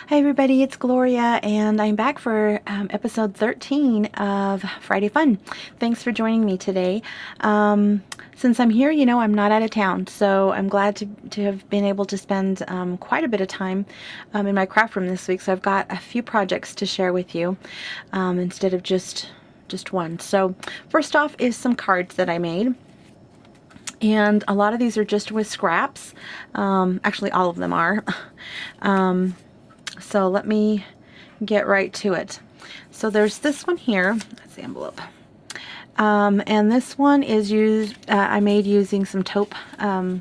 Hi everybody, it's Gloria and I'm back for episode 13 of Friday Fun. Thanks for joining me today. Since I'm here, I'm not out of town, so I'm glad to have been able to spend quite a bit of time in my craft room this week. So I've got a few projects to share with you instead of just one. So first off is some cards that I made. And a lot of these are just with scraps. Actually, all of them are. So let me get right to it. So there's this one here. That's the envelope. And this one is I made using some taupe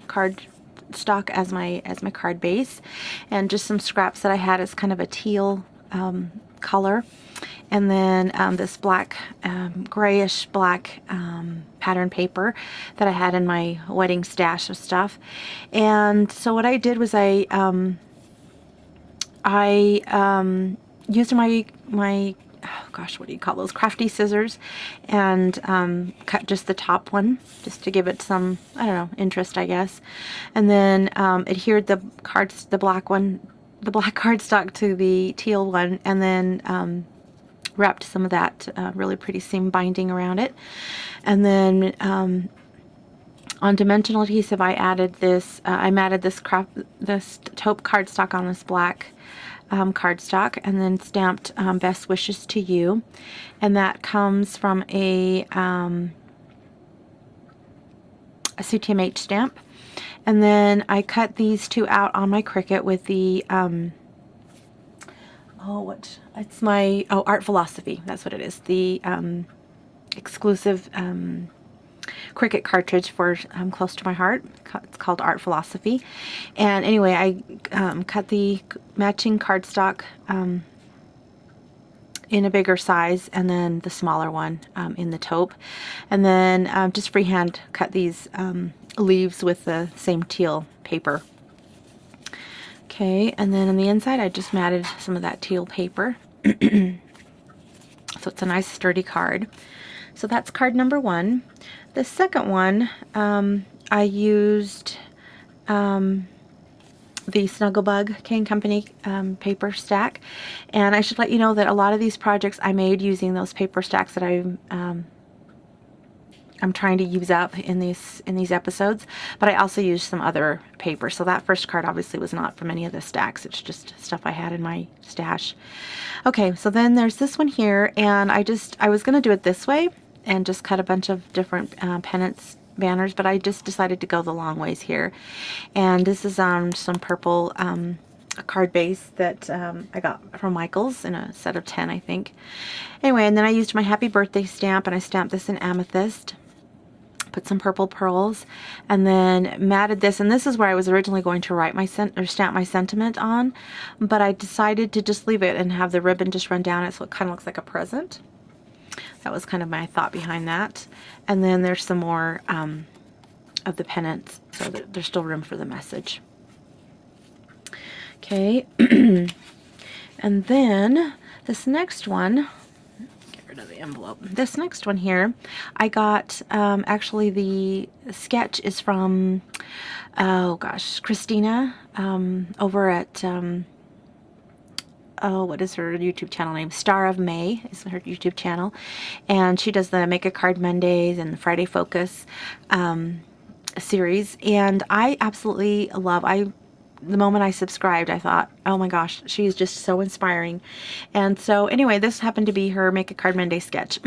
card stock as my card base, and just some scraps that I had as kind of a teal color. And then this black, grayish black pattern paper that I had in my wedding stash of stuff. And so what I did was I used my oh gosh, what do you call those, crafty scissors, and cut just the top one just to give it some, I don't know, interest, I guess. And then adhered the black cardstock to the teal one, and then wrapped some of that really pretty seam binding around it. And then on dimensional adhesive, I added this. I matted this taupe cardstock on this black cardstock, and then stamped "Best Wishes to You," and that comes from a CTMH stamp. And then I cut these two out on my Cricut with the Art Philosophy. That's what it is. The exclusive Cricut cartridge for close to my heart. It's called Art Philosophy. And anyway, I cut the matching cardstock in a bigger size, and then the smaller one in the taupe. And then just freehand cut these leaves with the same teal paper. Okay, and then on the inside I just matted some of that teal paper. So it's a nice sturdy card. So that's card number one. The second one, I used the Snugglebug Cane Company paper stack. And I should let you know that a lot of these projects I made using those paper stacks that I'm trying to use up in these episodes, but I also used some other paper. So that first card obviously was not from any of the stacks. It's just stuff I had in my stash. Okay, so then there's this one here, and I was going to do it this way and just cut a bunch of different pennants, banners, but I just decided to go the long ways here. And this is some purple a card base that I got from Michael's in a set of 10, I think. Anyway, and then I used my happy birthday stamp, and I stamped this in amethyst. Put some purple pearls, and then matted this, and this is where I was originally going to write stamp my sentiment on, but I decided to just leave it and have the ribbon just run down it so it kind of looks like a present. That was kind of my thought behind that. And then there's some more of the pennants, so that there's still room for the message. Okay. And then this next one, of the envelope. This next one here, I got, actually the sketch is from, oh gosh, Christina, over at, what is her YouTube channel name? Star of May is her YouTube channel. And she does the Make a Card Mondays and the Friday Focus series. And I absolutely love, the moment I subscribed, I thought, oh my gosh, she's just so inspiring. And so anyway, this happened to be her Make a Card Monday sketch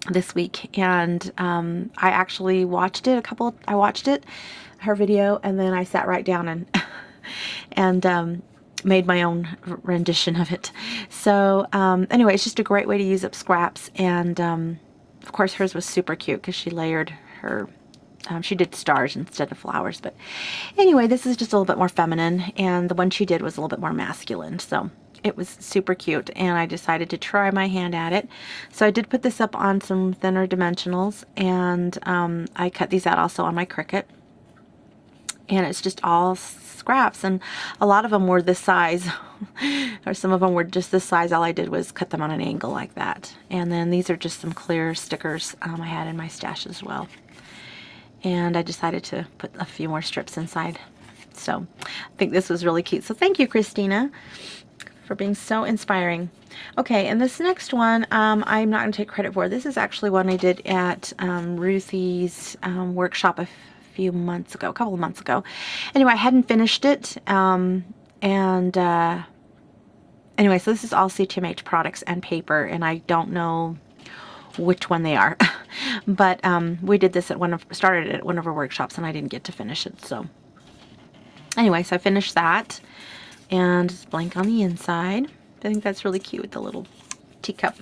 this week. And I actually watched it, her video, and then I sat right down and made my own rendition of it. So anyway, it's just a great way to use up scraps. And of course hers was super cute because she layered her, she did stars instead of flowers. But anyway, this is just a little bit more feminine, and the one she did was a little bit more masculine. So it was super cute, and I decided to try my hand at it. So I did put this up on some thinner dimensionals, and I cut these out also on my Cricut. And it's just all scraps, and a lot of them were this size, or some of them were just this size. All I did was cut them on an angle like that. And then these are just some clear stickers I had in my stash as well. And I decided to put a few more strips inside. So I think this was really cute. So thank you, Christina. for being so inspiring. Okay, and this next one, I'm not going to take credit for. This is actually one I did at Ruthie's workshop a couple of months ago. Anyway, I hadn't finished it, anyway, so this is all CTMH products and paper, and I don't know which one they are. But we did this at started at one of our workshops, and I didn't get to finish it. So anyway, so I finished that, and it's blank on the inside. I think that's really cute with the little teacup.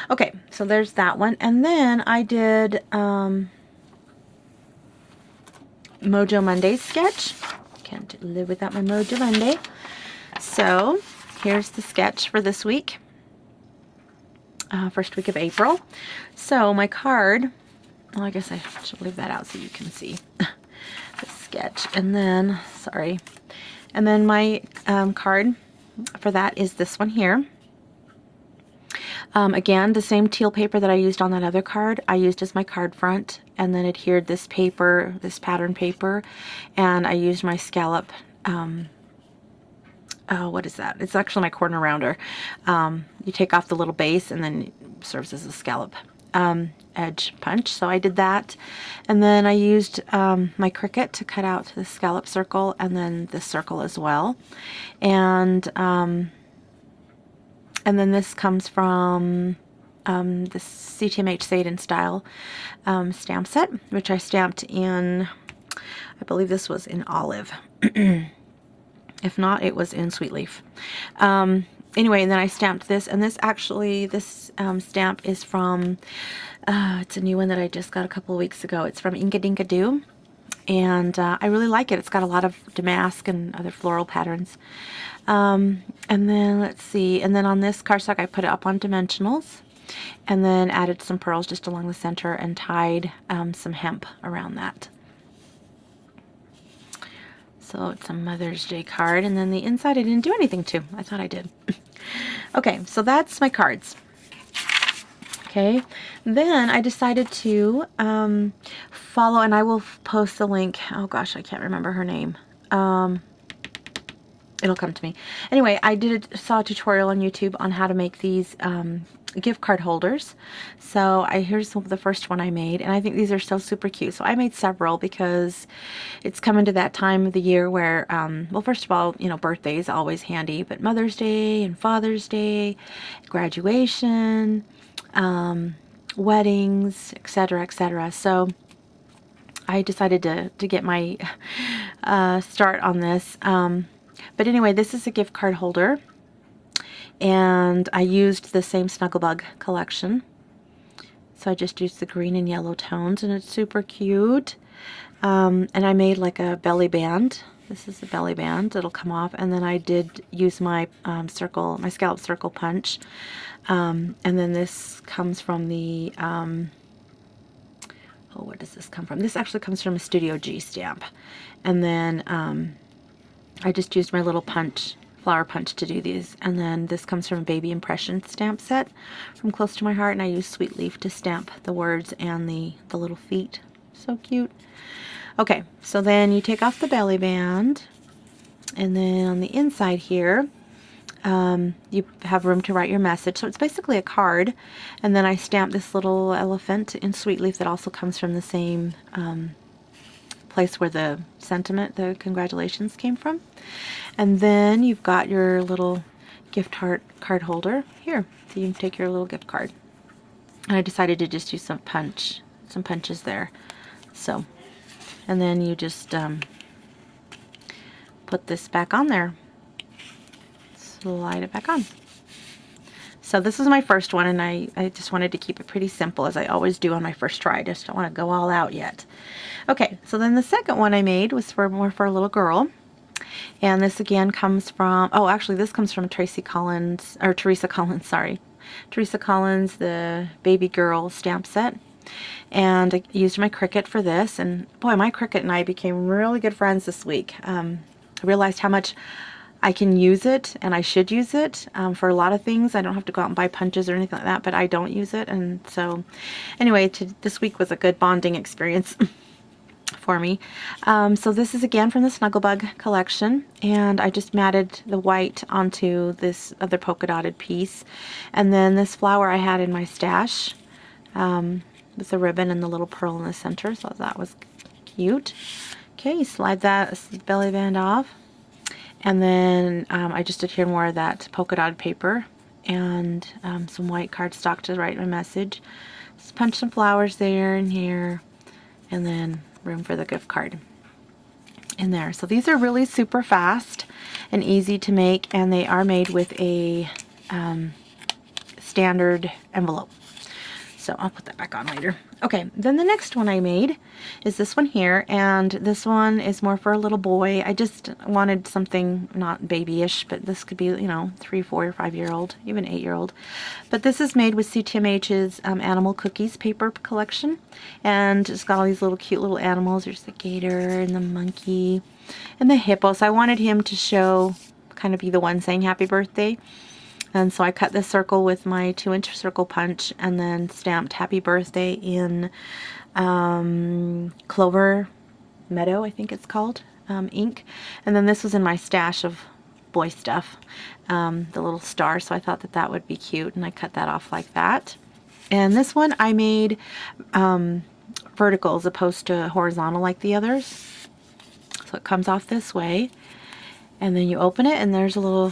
Okay, so there's that one. And then I did Mojo Monday sketch. Can't live without my Mojo Monday. So here's the sketch for this week. First week of April. So my card, well, I guess I should leave that out so you can see the sketch. And then, sorry. And then my card for that is this one here. Again, the same teal paper that I used on that other card, I used as my card front, and then adhered this paper, this pattern paper, and I used my scallop, what is that? It's actually my corner rounder. You take off the little base, and then it serves as a scallop edge punch. So I did that, and then I used my Cricut to cut out the scallop circle, and then this circle as well. And then this comes from the CTMH Sade Style stamp set, which I stamped in, I believe this was in olive. If not, it was in sweet leaf. Anyway, and then I stamped this, and this stamp is from, it's a new one that I just got a couple of weeks ago. It's from Inka Dinka Doo, and I really like it. It's got a lot of damask and other floral patterns. And then let's see, and then on this cardstock I put it up on dimensionals, and then added some pearls just along the center and tied some hemp around that. So it's a Mother's Day card, and then the inside I didn't do anything to. I thought I did. Okay, so that's my cards. Okay, then I decided to follow, and I will post the link. Oh gosh, I can't remember her name. It'll come to me. Anyway, I saw a tutorial on YouTube on how to make these gift card holders. So here's the first one I made, and I think these are so super cute. So I made several because it's coming to that time of the year where, well, first of all, you know, birthday is always handy, but Mother's Day and Father's Day, graduation, weddings, etc., etc. So I decided to get my start on this. But anyway, this is a gift card holder, and I used the same Snugglebug collection. So I just used the green and yellow tones, and it's super cute. And I made like a belly band. This is a belly band. It'll come off, and then I did use my my scallop circle punch. And then this comes from the oh, where does this come from? This actually comes from a Studio G stamp. And then I just used my little flower punch to do these. And then this comes from a Baby Impression stamp set from Close to My Heart, and I used Sweet Leaf to stamp the words and the little feet. So cute. Okay, so then you take off the belly band, and then on the inside here, you have room to write your message. So it's basically a card, and then I stamped this little elephant in Sweet Leaf that also comes from the same place where the sentiment, the congratulations, came from. And then you've got your little gift card holder here, so you can take your little gift card. And I decided to just do some punches there. So, and then you just put this back on there, slide it back on. So this is my first one, and I just wanted to keep it pretty simple, as I always do on my first try. I just don't want to go all out yet. Okay, so then the second one I made was more for a little girl. And this again comes from, oh, actually this comes from Teresa Collins, sorry. Teresa Collins, the baby girl stamp set. And I used my Cricut for this, and boy, my Cricut and I became really good friends this week. I realized how much I can use it, and I should use it for a lot of things. I don't have to go out and buy punches or anything like that, but I don't use it. And so anyway, this week was a good bonding experience. for me. So this is again from the Snugglebug collection, and I just matted the white onto this other polka dotted piece. And then this flower I had in my stash with the ribbon and the little pearl in the center, so that was cute. Okay, slide that belly band off, and then I just did here more of that polka dotted paper and some white cardstock to write my message. Just punch some flowers there and here, and then room for the gift card in there. So these are really super fast and easy to make, and they are made with a standard envelope. So I'll put that back on later. Okay, then the next one I made is this one here, and this one is more for a little boy. I just wanted something not babyish, but this could be, you know, 3, 4, or 5-year-old, even 8-year-old. But this is made with CTMH's Animal Cookies paper collection, and it's got all these little cute little animals. There's the gator and the monkey and the hippo. So I wanted him to show, kind of be the one saying happy birthday. And so I cut this circle with my 2-inch circle punch and then stamped happy birthday in Clover Meadow, I think it's called, ink. And then this was in my stash of boy stuff, the little star, so I thought that that would be cute, and I cut that off like that. And this one I made vertical as opposed to horizontal like the others. So it comes off this way, and then you open it and there's a little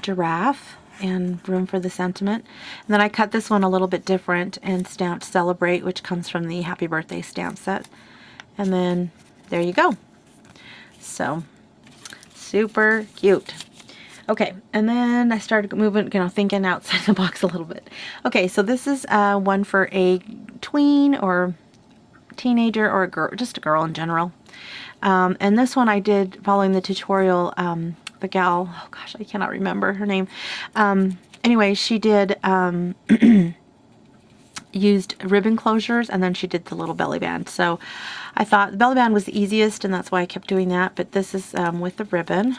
giraffe and room for the sentiment. And then I cut this one a little bit different and stamped Celebrate, which comes from the Happy Birthday stamp set. And then there you go. So super cute. Okay, and then I started moving, you know, thinking outside the box a little bit. Okay, so this is one for a tween or teenager or a girl, just a girl in general. And this one I did following the tutorial. The gal, oh gosh, I cannot remember her name. Anyway, she did used ribbon closures, and then she did the little belly band. So I thought the belly band was the easiest, and that's why I kept doing that. But this is with the ribbon.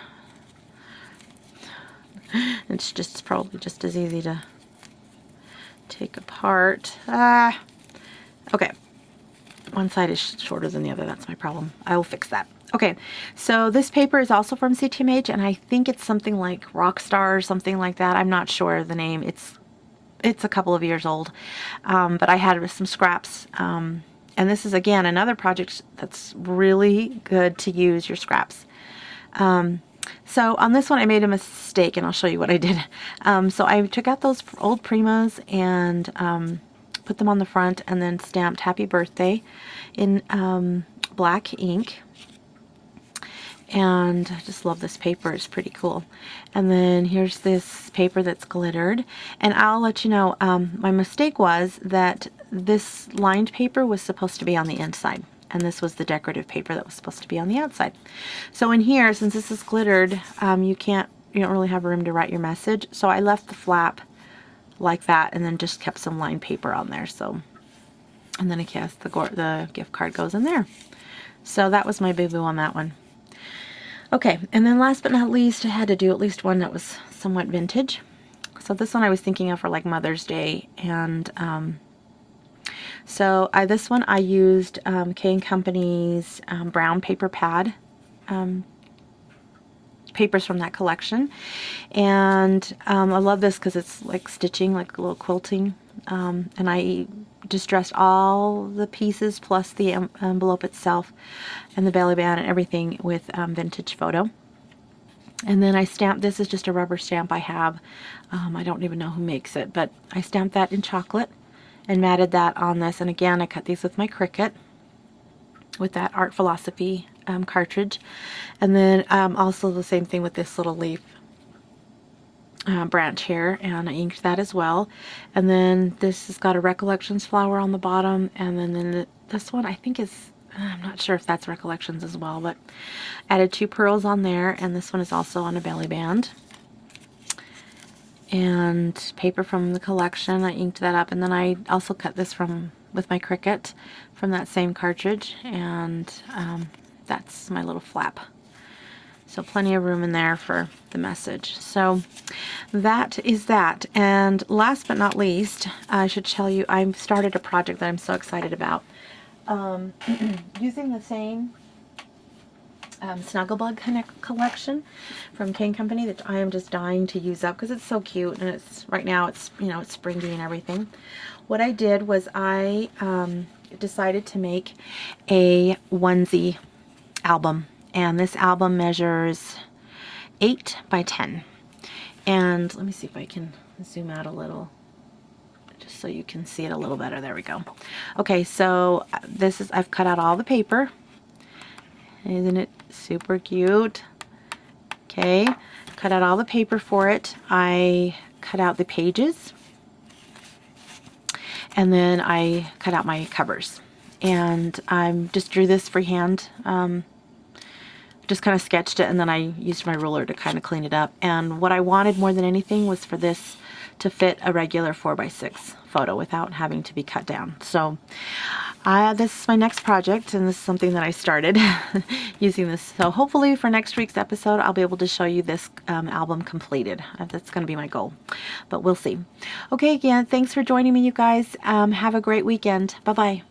It's just probably just as easy to take apart. Okay, one side is shorter than the other. That's my problem. I will fix that. Okay, so this paper is also from CTMH, and I think it's something like Rockstar or something like that. I'm not sure of the name. It's a couple of years old, but I had some scraps. And this is, again, another project that's really good to use your scraps. So on this one, I made a mistake, and I'll show you what I did. So I took out those old Primas and put them on the front, and then stamped Happy Birthday in black ink. And I just love this paper. It's pretty cool. And then here's this paper that's glittered. And I'll let you know, my mistake was that this lined paper was supposed to be on the inside, and this was the decorative paper that was supposed to be on the outside. So in here, since this is glittered, you don't really have room to write your message. So I left the flap like that, and then just kept some lined paper on there. So, and then I guess the gift card goes in there. So that was my boo-boo on that one. Okay, and then last but not least, I had to do at least one that was somewhat vintage. So this one I was thinking of for like Mother's Day, and so this one I used K & Company's brown paper pad papers from that collection, and I love this because it's like stitching, like a little quilting, and I distressed all the pieces plus the envelope itself and the belly band and everything with vintage photo. And then I stamped, this is just a rubber stamp I have. I don't even know who makes it, but I stamped that in chocolate and matted that on this. And again, I cut these with my Cricut with that Art Philosophy cartridge. And then also the same thing with this little leaf branch here, and I inked that as well. And then this has got a Recollections flower on the bottom, and then this one I think is, I'm not sure if that's Recollections as well, but added 2 pearls on there, and this one is also on a belly band. And paper from the collection, I inked that up, and then I also cut this with my Cricut from that same cartridge, and that's my little flap. So plenty of room in there for the message. So that is that. And last but not least, I should tell you, I started a project that I'm so excited about. using the same Snugglebug collection from King Company that I am just dying to use up because it's so cute, and it's right now it's, you know, it's springy and everything. What I did was I decided to make a onesie album, and this album measures 8 by 10. And let me see if I can zoom out a little just so you can see it a little better. There we go. Okay, so this is, I've cut out all the paper. Isn't it super cute? Okay, cut out all the paper for it. I cut out the pages, and then I cut out my covers. And I just drew this freehand. Just kind of sketched it, and then I used my ruler to kind of clean it up. And what I wanted more than anything was for this to fit a regular 4x6 photo without having to be cut down. So this is my next project, and this is something that I started using this. So hopefully for next week's episode, I'll be able to show you this album completed. That's going to be my goal, but we'll see. Okay, again, thanks for joining me, you guys. Have a great weekend. Bye-bye.